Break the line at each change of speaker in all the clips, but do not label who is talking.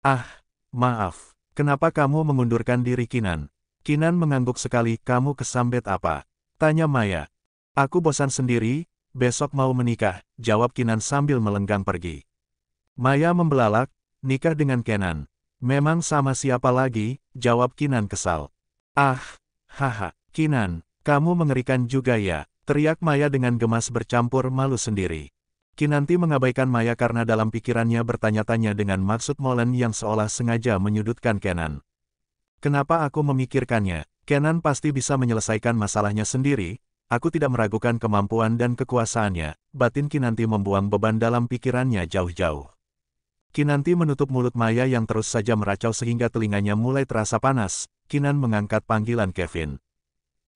Ah, maaf. Kenapa kamu mengundurkan diri Kinan? Kinan mengangguk sekali, kamu kesambet apa? Tanya Maya. Aku bosan sendiri, besok mau menikah, jawab Kinan sambil melenggang pergi. Maya membelalak, nikah dengan Kenan. Memang sama siapa lagi, jawab Kinan kesal. Ah, haha, Kinan, kamu mengerikan juga ya, teriak Maya dengan gemas bercampur malu sendiri. Kinanti mengabaikan Maya karena dalam pikirannya bertanya-tanya dengan maksud molen yang seolah sengaja menyudutkan Kenan. Kenapa aku memikirkannya? Kenan pasti bisa menyelesaikan masalahnya sendiri, aku tidak meragukan kemampuan dan kekuasaannya, batin Kinanti membuang beban dalam pikirannya jauh-jauh. Kinanti menutup mulut Maya yang terus saja meracau sehingga telinganya mulai terasa panas. Kinan mengangkat panggilan Kevin.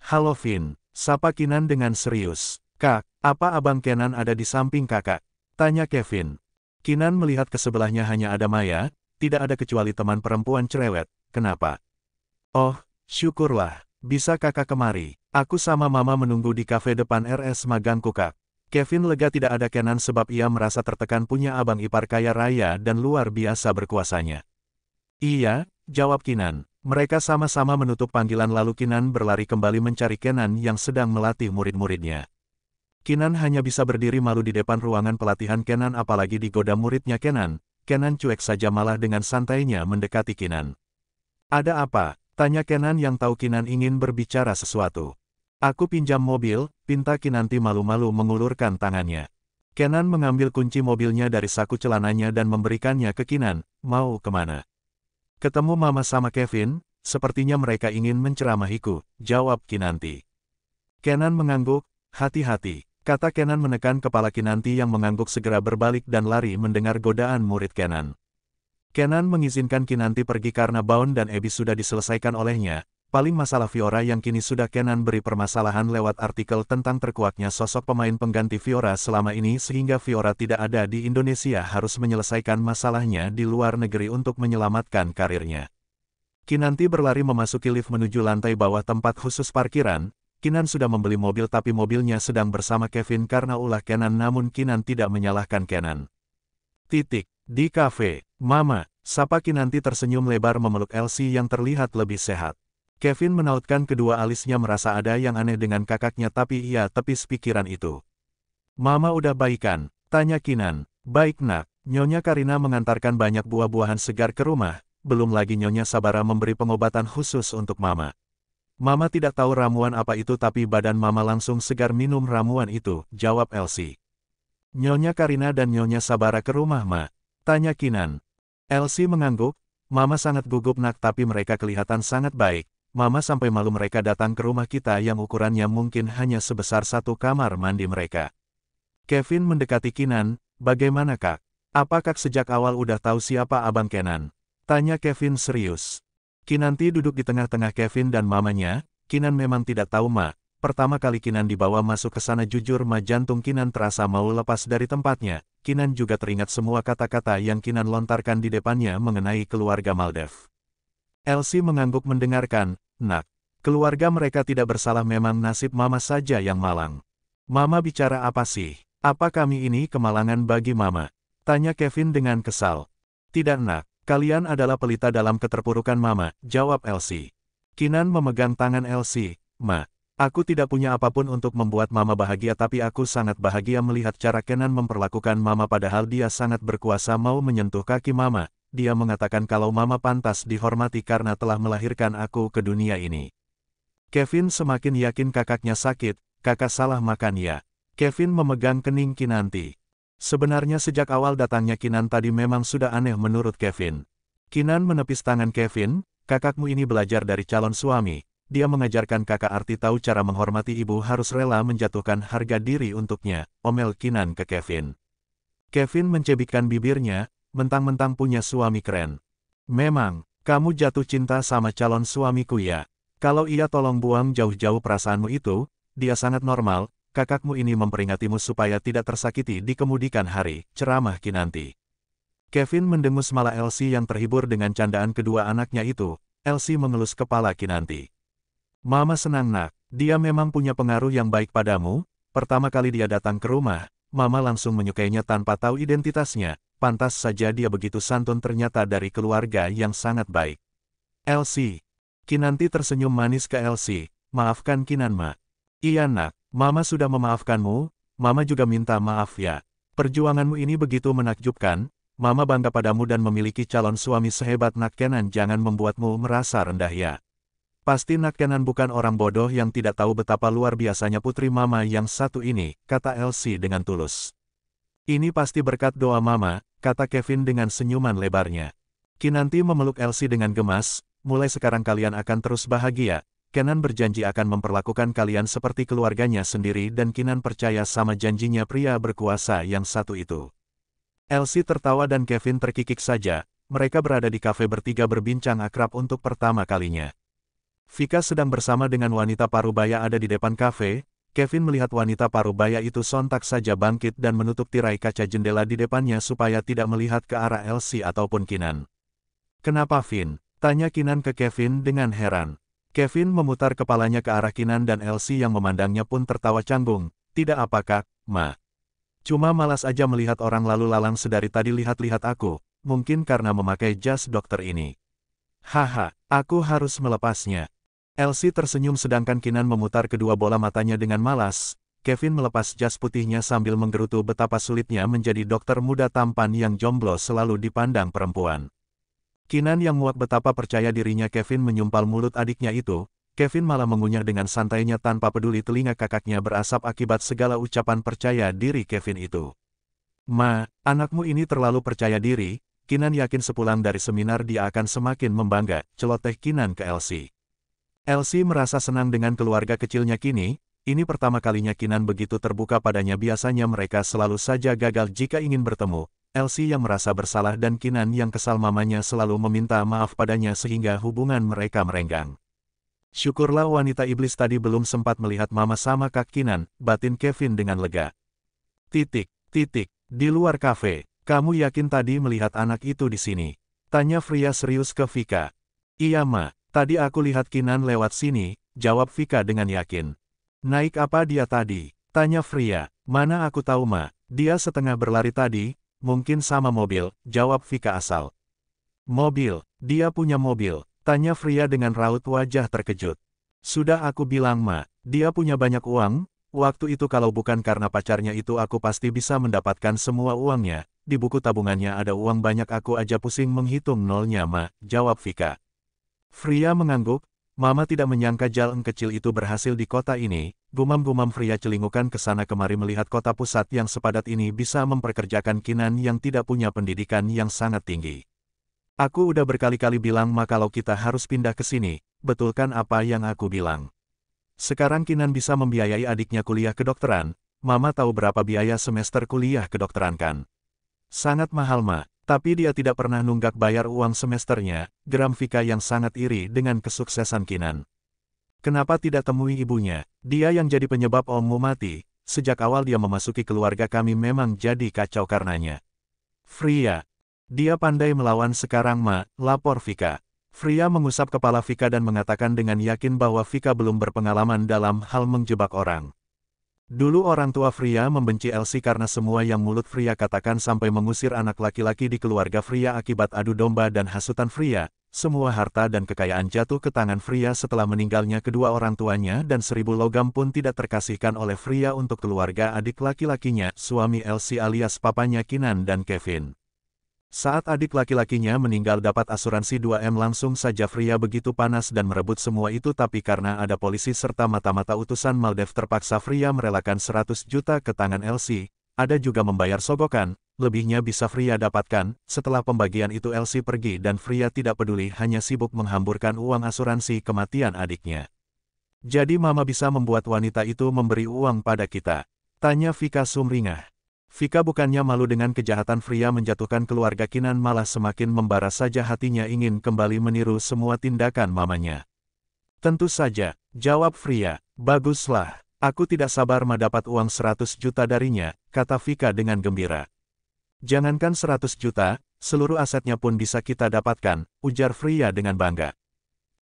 Halo Vin, sapa Kinan dengan serius. Kak, apa abang Kenan ada di samping kakak? Tanya Kevin. Kinan melihat ke sebelahnya hanya ada Maya, tidak ada kecuali teman perempuan cerewet. Kenapa? Oh, syukurlah, bisa kakak kemari. Aku sama mama menunggu di kafe depan RS Magangku kak. Kevin lega tidak ada Kenan sebab ia merasa tertekan punya abang ipar kaya raya dan luar biasa berkuasanya. Iya, jawab Kinan. Mereka sama-sama menutup panggilan lalu Kinan berlari kembali mencari Kenan yang sedang melatih murid-muridnya. Kinan hanya bisa berdiri malu di depan ruangan pelatihan Kenan apalagi digoda muridnya Kenan. Kenan cuek saja malah dengan santainya mendekati Kinan. Ada apa? Tanya Kenan yang tahu Kinan ingin berbicara sesuatu. Aku pinjam mobil, pinta Kinanti malu-malu mengulurkan tangannya. Kenan mengambil kunci mobilnya dari saku celananya dan memberikannya ke Kinan. Mau kemana? Ketemu Mama sama Kevin, sepertinya mereka ingin menceramahiku, jawab Kinanti. Kenan mengangguk, hati-hati, kata Kenan menekan kepala Kinanti yang mengangguk segera berbalik dan lari mendengar godaan murid Kenan. Kenan mengizinkan Kinanti pergi karena Baun dan Ebi sudah diselesaikan olehnya. Paling masalah Fiora yang kini sudah Kenan beri permasalahan lewat artikel tentang terkuaknya sosok pemain pengganti Fiora selama ini sehingga Fiora tidak ada di Indonesia harus menyelesaikan masalahnya di luar negeri untuk menyelamatkan karirnya. Kinanti berlari memasuki lift menuju lantai bawah tempat khusus parkiran. Kinan sudah membeli mobil tapi mobilnya sedang bersama Kevin karena ulah Kenan namun Kinan tidak menyalahkan Kenan. Di kafe, Mama, sapa Kinanti tersenyum lebar memeluk Elsie yang terlihat lebih sehat. Kevin menautkan kedua alisnya merasa ada yang aneh dengan kakaknya tapi ia tepis pikiran itu. Mama udah baikan? Tanya Kinan. Baik nak, Nyonya Karina mengantarkan banyak buah-buahan segar ke rumah, belum lagi Nyonya Sabara memberi pengobatan khusus untuk Mama. Mama tidak tahu ramuan apa itu tapi badan Mama langsung segar minum ramuan itu, jawab Elsie. Nyonya Karina dan Nyonya Sabara ke rumah Ma? Tanya Kinan. Elsie mengangguk, Mama sangat gugup nak tapi mereka kelihatan sangat baik. Mama sampai malu mereka datang ke rumah kita yang ukurannya mungkin hanya sebesar satu kamar mandi mereka. Kevin mendekati Kinan, bagaimana kak? Apa kak sejak awal udah tahu siapa abang Kenan? Tanya Kevin serius. Kinanti duduk di tengah-tengah Kevin dan mamanya. Kinan memang tidak tahu Ma. Pertama kali Kinan dibawa masuk ke sana jujur Ma jantung Kinan terasa mau lepas dari tempatnya. Kinan juga teringat semua kata-kata yang Kinan lontarkan di depannya mengenai keluarga Maldev. Elsie mengangguk mendengarkan. Nak, keluarga mereka tidak bersalah memang nasib Mama saja yang malang. Mama bicara apa sih? Apa kami ini kemalangan bagi Mama? Tanya Kevin dengan kesal. Tidak nak, kalian adalah pelita dalam keterpurukan Mama, jawab Elsie. Kinan memegang tangan Elsie. Ma, aku tidak punya apapun untuk membuat Mama bahagia tapi aku sangat bahagia melihat cara Kenan memperlakukan Mama padahal dia sangat berkuasa mau menyentuh kaki Mama. Dia mengatakan kalau Mama pantas dihormati karena telah melahirkan aku ke dunia ini. Kevin semakin yakin kakaknya sakit, kakak salah makan ya. Kevin memegang kening Kinanti. Sebenarnya sejak awal datangnya Kinan tadi memang sudah aneh menurut Kevin. Kinan menepis tangan Kevin, kakakmu ini belajar dari calon suami. Dia mengajarkan kakak arti tahu cara menghormati ibu harus rela menjatuhkan harga diri untuknya, omel Kinan ke Kevin. Kevin mencebikkan bibirnya, mentang-mentang punya suami keren. Memang, kamu jatuh cinta sama calon suamiku ya. Kalau ia tolong buang jauh-jauh perasaanmu itu, dia sangat normal, kakakmu ini memperingatimu supaya tidak tersakiti di kemudian hari, ceramah Kinanti. Kevin mendengus malah Elsie yang terhibur dengan candaan kedua anaknya itu. Elsie mengelus kepala Kinanti. Mama senang nak, dia memang punya pengaruh yang baik padamu. Pertama kali dia datang ke rumah, Mama langsung menyukainya tanpa tahu identitasnya. pantas saja dia begitu santun ternyata dari keluarga yang sangat baik. Elsie. Kinanti tersenyum manis ke Elsie, maafkan Kinan Ma. Iya nak, Mama sudah memaafkanmu, Mama juga minta maaf ya. Perjuanganmu ini begitu menakjubkan, Mama bangga padamu dan memiliki calon suami sehebat Nak Kenan jangan membuatmu merasa rendah ya. Pasti Nak Kenan bukan orang bodoh yang tidak tahu betapa luar biasanya putri Mama yang satu ini, kata Elsie dengan tulus. Ini pasti berkat doa Mama, kata Kevin dengan senyuman lebarnya. Kinanti memeluk Elsie dengan gemas, mulai sekarang kalian akan terus bahagia. Kenan berjanji akan memperlakukan kalian seperti keluarganya sendiri dan Kinan percaya sama janjinya pria berkuasa yang satu itu. Elsie tertawa dan Kevin terkikik saja, mereka berada di kafe bertiga berbincang akrab untuk pertama kalinya. Vika sedang bersama dengan wanita parubaya ada di depan kafe. Kevin melihat wanita parubaya itu sontak saja bangkit dan menutup tirai kaca jendela di depannya supaya tidak melihat ke arah Elsie ataupun Kinan. Kenapa Vin? Tanya Kinan ke Kevin dengan heran. Kevin memutar kepalanya ke arah Kinan dan Elsie yang memandangnya pun tertawa canggung. Tidak apa-apa, Ma. Cuma malas aja melihat orang lalu lalang sedari tadi lihat-lihat aku, mungkin karena memakai jas dokter ini. Haha, aku harus melepasnya. Elsie tersenyum sedangkan Kinan memutar kedua bola matanya dengan malas. Kevin melepas jas putihnya sambil menggerutu betapa sulitnya menjadi dokter muda tampan yang jomblo selalu dipandang perempuan. Kinan yang muak betapa percaya dirinya Kevin menyumpal mulut adiknya itu, Kevin malah mengunyah dengan santainya tanpa peduli telinga kakaknya berasap akibat segala ucapan percaya diri Kevin itu. Ma, anakmu ini terlalu percaya diri, Kinan yakin sepulang dari seminar dia akan semakin membangga, celoteh Kinan ke Elsie. Elsie merasa senang dengan keluarga kecilnya kini, ini pertama kalinya Kinan begitu terbuka padanya biasanya mereka selalu saja gagal jika ingin bertemu. Elsie yang merasa bersalah dan Kinan yang kesal mamanya selalu meminta maaf padanya sehingga hubungan mereka merenggang. Syukurlah wanita iblis tadi belum sempat melihat Mama sama Kak Kinan, batin Kevin dengan lega. Di luar kafe, kamu yakin tadi melihat anak itu di sini? Tanya Fria serius ke Vika. Iya Ma, tadi aku lihat Kinan lewat sini, jawab Vika dengan yakin. Naik apa dia tadi? Tanya Fria. Mana aku tahu Ma, dia setengah berlari tadi, mungkin sama mobil, jawab Vika asal. Mobil, dia punya mobil. Tanya Fria dengan raut wajah terkejut. Sudah aku bilang Ma, dia punya banyak uang, waktu itu kalau bukan karena pacarnya itu aku pasti bisa mendapatkan semua uangnya, di buku tabungannya ada uang banyak aku aja pusing menghitung nolnya Ma, jawab Vika. Fria mengangguk, Mama tidak menyangka jalan kecil itu berhasil di kota ini, gumam-gumam Fria celingukan ke sana kemari melihat kota pusat yang sepadat ini bisa memperkerjakan Kinan yang tidak punya pendidikan yang sangat tinggi. Aku udah berkali-kali bilang Ma kalau kita harus pindah ke sini, betulkan apa yang aku bilang. Sekarang Kinan bisa membiayai adiknya kuliah kedokteran, Mama tahu berapa biaya semester kuliah kedokteran kan? Sangat mahal Ma, tapi dia tidak pernah nunggak bayar uang semesternya, geram Vika yang sangat iri dengan kesuksesan Kinan. Kenapa tidak temui ibunya? Dia yang jadi penyebab ommu mati, sejak awal dia memasuki keluarga kami memang jadi kacau karenanya. Fria. Dia pandai melawan sekarang Ma, lapor Vika. Fria mengusap kepala Vika dan mengatakan dengan yakin bahwa Vika belum berpengalaman dalam hal menjebak orang. Dulu orang tua Fria membenci Elsie karena semua yang mulut Fria katakan sampai mengusir anak laki-laki di keluarga Fria akibat adu domba dan hasutan Fria. Semua harta dan kekayaan jatuh ke tangan Fria setelah meninggalnya kedua orang tuanya dan 1000 logam pun tidak terkasihkan oleh Fria untuk keluarga adik laki-lakinya, suami Elsie alias papanya Kinan dan Kevin. Saat adik laki-lakinya meninggal dapat asuransi 2M langsung saja Fria begitu panas dan merebut semua itu tapi karena ada polisi serta mata-mata utusan Maldev terpaksa Fria merelakan 100 juta ke tangan Elsie, ada juga membayar sogokan, lebihnya bisa Fria dapatkan, setelah pembagian itu Elsie pergi dan Fria tidak peduli hanya sibuk menghamburkan uang asuransi kematian adiknya. Jadi Mama bisa membuat wanita itu memberi uang pada kita? Tanya Vika sumringah. Vika bukannya malu dengan kejahatan Fria menjatuhkan keluarga Kinan malah semakin membara saja hatinya ingin kembali meniru semua tindakan mamanya. Tentu saja, jawab Fria, baguslah, aku tidak sabar mendapat uang 100 juta darinya, kata Vika dengan gembira. Jangankan 100 juta, seluruh asetnya pun bisa kita dapatkan, ujar Fria dengan bangga.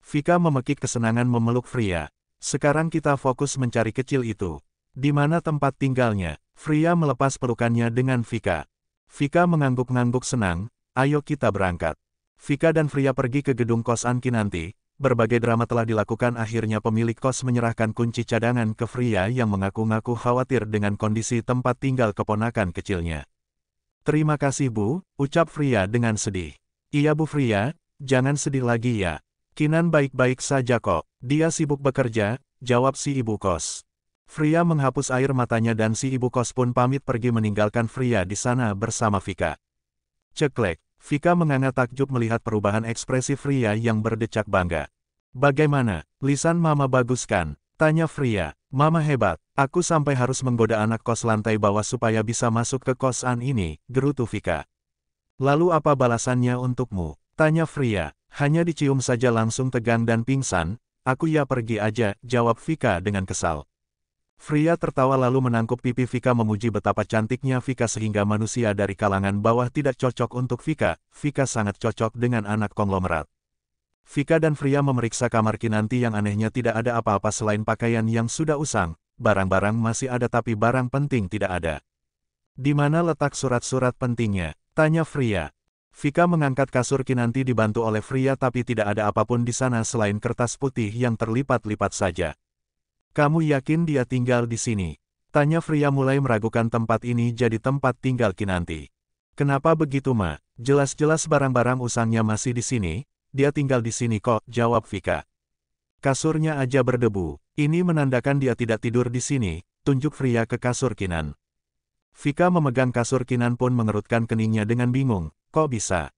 Vika memekik kesenangan memeluk Fria. Sekarang kita fokus mencari kecil itu. Di mana tempat tinggalnya? Fria melepas pelukannya dengan Vika. Vika mengangguk-ngangguk senang, ayo kita berangkat. Vika dan Fria pergi ke gedung kosan Kinanti. Berbagai drama telah dilakukan, akhirnya pemilik kos menyerahkan kunci cadangan ke Fria yang mengaku-ngaku khawatir dengan kondisi tempat tinggal keponakan kecilnya. Terima kasih Bu, ucap Fria dengan sedih. Iya Bu Fria, jangan sedih lagi ya. Kinan baik-baik saja kok, dia sibuk bekerja, jawab si ibu kos. Fria menghapus air matanya dan si ibu kos pun pamit pergi meninggalkan Fria di sana bersama Vika. Ceklek. Vika menganga takjub melihat perubahan ekspresi Fria yang berdecak bangga. Bagaimana, lisan Mama bagus kan? Tanya Fria. Mama hebat, aku sampai harus menggoda anak kos lantai bawah supaya bisa masuk ke kosan ini, gerutu Vika. Lalu apa balasannya untukmu? Tanya Fria. Hanya dicium saja langsung tegang dan pingsan, aku ya pergi aja, jawab Vika dengan kesal. Fria tertawa lalu menangkup pipi Vika memuji betapa cantiknya Vika sehingga manusia dari kalangan bawah tidak cocok untuk Vika. Vika sangat cocok dengan anak konglomerat. Vika dan Fria memeriksa kamar Kinanti yang anehnya tidak ada apa-apa selain pakaian yang sudah usang. Barang-barang masih ada tapi barang penting tidak ada. Di mana letak surat-surat pentingnya? Tanya Fria. Vika mengangkat kasur Kinanti dibantu oleh Fria tapi tidak ada apapun di sana selain kertas putih yang terlipat-lipat saja. Kamu yakin dia tinggal di sini? Tanya Fria mulai meragukan tempat ini jadi tempat tinggal Kinanti. Kenapa begitu Ma? Jelas-jelas barang-barang usangnya masih di sini, dia tinggal di sini kok, jawab Vika. Kasurnya aja berdebu, ini menandakan dia tidak tidur di sini, tunjuk Fria ke kasur Kinan. Vika memegang kasur Kinan pun mengerutkan keningnya dengan bingung, kok bisa?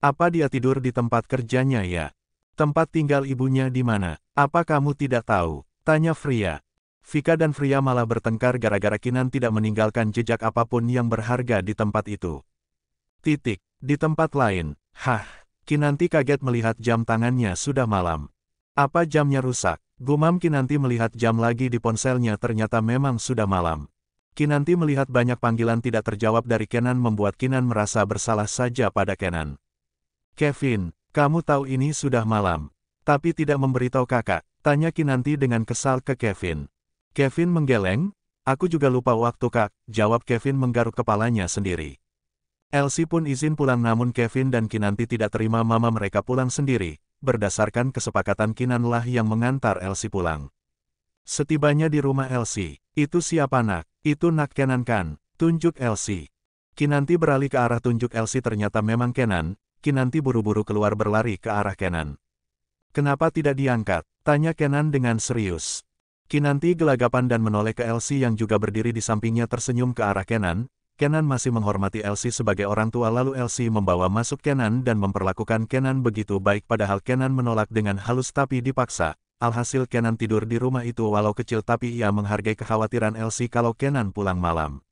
Apa dia tidur di tempat kerjanya ya? Tempat tinggal ibunya di mana? Apa kamu tidak tahu? Tanya Fria. Vika dan Fria malah bertengkar gara-gara Kinan tidak meninggalkan jejak apapun yang berharga di tempat itu. Di tempat lain. Kinanti kaget melihat jam tangannya sudah malam. Apa jamnya rusak? Gumam Kinanti melihat jam lagi di ponselnya, ternyata memang sudah malam. Kinanti melihat banyak panggilan tidak terjawab dari Kenan membuat Kinan merasa bersalah saja pada Kenan. Kevin, kamu tahu ini sudah malam, tapi tidak memberitahu kakak. Tanya Kinanti dengan kesal ke Kevin. Kevin menggeleng, aku juga lupa waktu kak, jawab Kevin menggaruk kepalanya sendiri. Elsie pun izin pulang namun Kevin dan Kinanti tidak terima mama mereka pulang sendiri, berdasarkan kesepakatan Kinan lah yang mengantar Elsie pulang. Setibanya di rumah Elsie, itu siapa nak? Itu nak Kenan kan? Tunjuk Elsie. Kinanti beralih ke arah tunjuk Elsie, ternyata memang Kenan. Kinanti buru-buru keluar berlari ke arah Kenan. Kenapa tidak diangkat? Tanya Kenan dengan serius. Kinanti gelagapan dan menoleh ke Elsie yang juga berdiri di sampingnya tersenyum ke arah Kenan. Kenan masih menghormati Elsie sebagai orang tua lalu Elsie membawa masuk Kenan dan memperlakukan Kenan begitu baik padahal Kenan menolak dengan halus tapi dipaksa. Alhasil Kenan tidur di rumah itu walau kecil tapi ia menghargai kekhawatiran Elsie kalau Kenan pulang malam.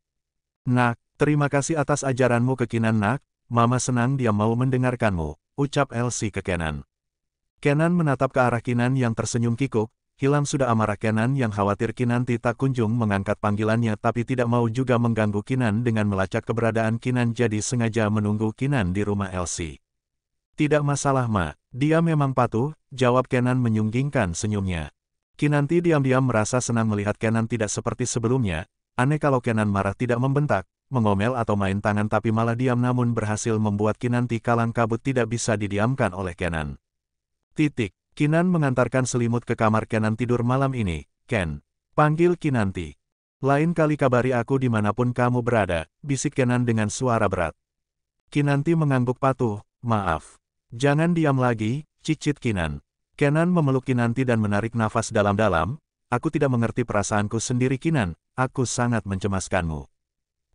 Nak, terima kasih atas ajaranmu ke Kinan nak, mama senang dia mau mendengarkanmu, ucap Elsie ke Kenan. Kenan menatap ke arah Kinan yang tersenyum kikuk, hilang sudah amarah Kenan yang khawatir Kinanti tak kunjung mengangkat panggilannya tapi tidak mau juga mengganggu Kinan dengan melacak keberadaan Kinan jadi sengaja menunggu Kinan di rumah Elsie. Tidak masalah Ma, dia memang patuh, jawab Kenan menyunggingkan senyumnya. Kinanti diam-diam merasa senang melihat Kenan tidak seperti sebelumnya, aneh kalau Kenan marah tidak membentak, mengomel atau main tangan tapi malah diam namun berhasil membuat Kinanti kalang kabut tidak bisa didiamkan oleh Kenan. Kinan mengantarkan selimut ke kamar Kenan tidur malam ini. Ken, panggil Kinanti. Lain kali kabari aku dimanapun kamu berada, bisik Kenan dengan suara berat. Kinanti mengangguk patuh, maaf. Jangan diam lagi, cicit Kinan. Kenan memeluk Kinanti dan menarik nafas dalam-dalam. Aku tidak mengerti perasaanku sendiri Kinan, aku sangat mencemaskanmu.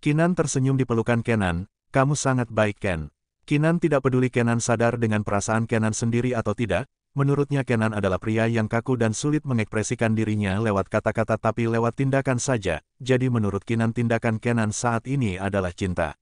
Kinan tersenyum di pelukan Kenan, kamu sangat baik Ken. Kinan tidak peduli Kenan sadar dengan perasaan Kenan sendiri atau tidak, menurutnya Kenan adalah pria yang kaku dan sulit mengekspresikan dirinya lewat kata-kata tapi lewat tindakan saja, jadi menurut Kinan tindakan Kenan saat ini adalah cinta.